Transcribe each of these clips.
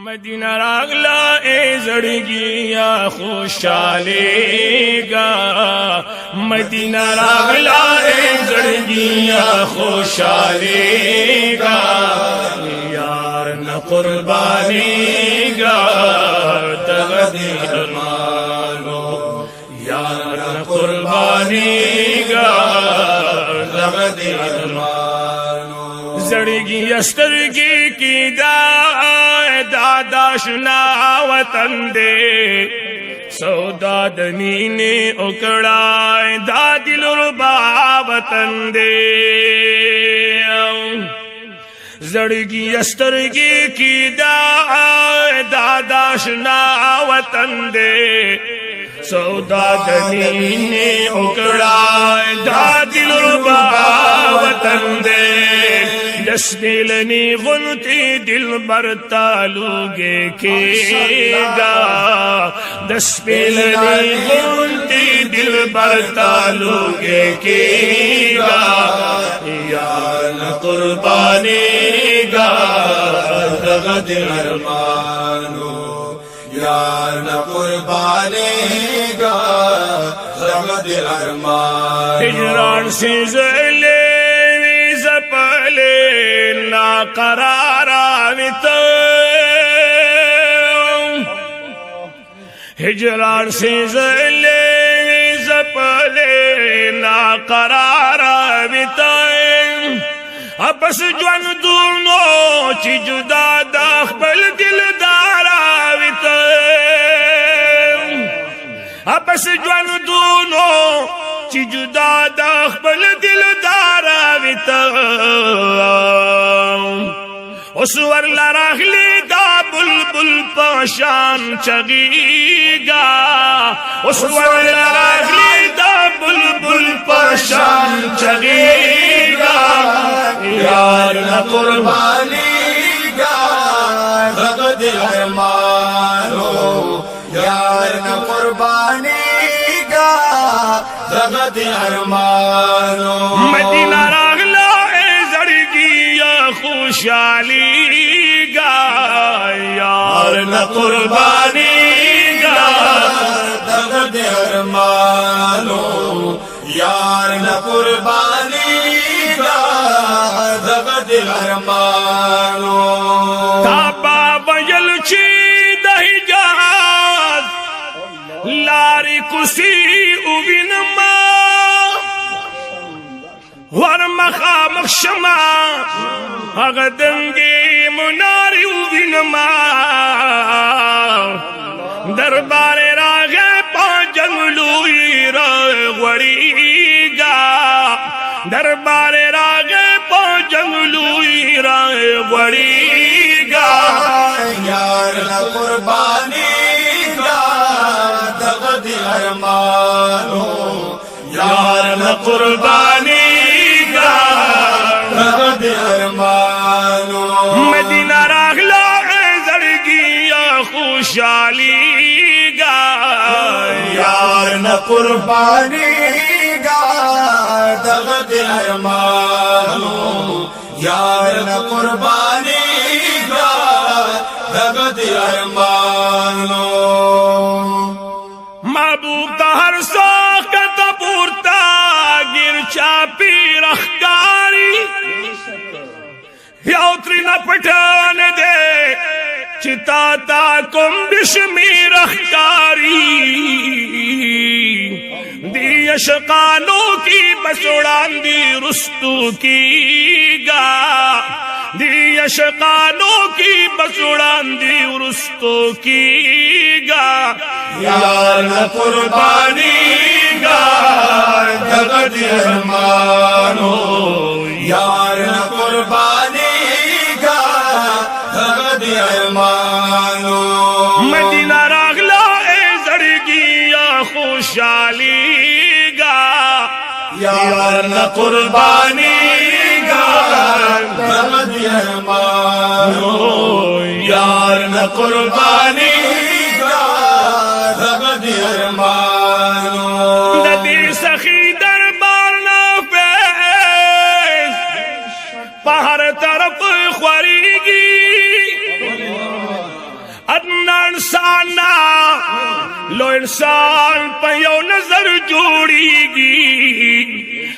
Medina रागला ए जड़गिया खुशालेगा, Medina रागला ए जड़गिया खुशालेगा, यार न कुर्बानेगा तगदीर मानो, यार न कुर्बानेगा तगदीर मानो। जड़गी अस्तरगी की दादाशना वतन दे, सौदादनी ने उकड़ाए दादिल रुबा वतन दे। जड़गी अस्तरगी की दादाशना वतन दे, सौदादनी ने उकड़ाए दादिल रुबा वतन दे। दसदिलनी गुनती दिल बर तालुगे केगा, दसदिलनी गुनती दिल बर तालुगे केगा, यार न कुर्बानेगा तगदीर अरमानो, यार न कुर्बानेगा तगदीर अरमानो। हिजरान से ज़ले जपले ना करारावित, हिजरान से ज़ले जपले ना करारावित। अपस जन दोनों ची जुदा दाखबल दिलदारावित, अपस जन दोनों ची जुदा दाखबल दिलदारावित। उसवर लराखली दा बुलबुल पाशान चगीगा, उसवर लराखली दा बुलबुल पाशान चगीगा, यार न कुर्बानेगा तगदीर अरमानो, यार न कुर्बानेगा तगदीर अरमानो। मदीना रागला ए जड़गिया खुशालीगा, यार न कुर्बानेगा तगदीर अरमानो, यार न कुर्बानेगा तगदीर अरमानो। ताबा बजल छी दही जहाज लारी कुसी उबिनमा, वर मखाम क्षमा अगदंगे मुनारी उबिनमा। दरबारे रागे पाजंगलुई रागवड़ीगा, दरबारे रागे पाजंगलुई रागवड़ीगा, यार न कुर्बानेगा तगदीर अरमानो, यार न कुर्बानेगा तगदीर अरमानो। मदीना रागला ए जड़गिया खुशालीगा, यार न कुर्बानेगा तगदीर अरमानो, यार न कुर्बानेगा तगदीर अरमानो। महबूब हर सौख तपूरता गिर चापी रखकारी, यात्री न पठान दे चिताता कुंबिश में रखकारी। दी अशकानों की बसुड़ान दी रुस्तु की गा, दी अशकानों की बसुड़ान दी रुस्तु की गा, यार न कुर्बानेगा तगदीर अरमानो, यार न कुर्बानेगा तगदीर अरमानो। मदीना रागला ए जड़गिया खुशालीगा, यार न कुर्बानेगा तगदीर अरमानो, यार न कुर्बानेगा तगदीर अरमानो। नदी सखी दरबार ना पहाड़ तरफ ख्वारीगी, लो इंसान पयो नजर जोड़ीगी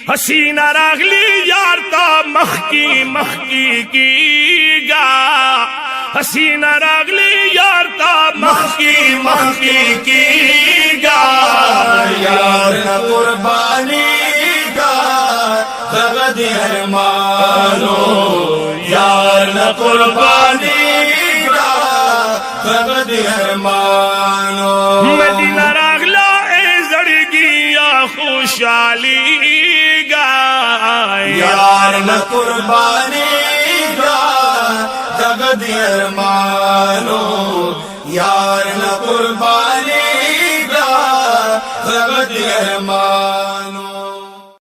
हसीना रागली यार ता मखकी मखकी कीगा हसीना रागली यार ता मखकी मखकी कीगा यार न कुर्बानी का जगत अरमानो यार न कुर्बानी का जगत अरमानो मदीना रागला ए जड़गी या खुशहाली गा यार न कुर्बानी का जगत अरमानो यार न कुर्बानी का जगत अरमानो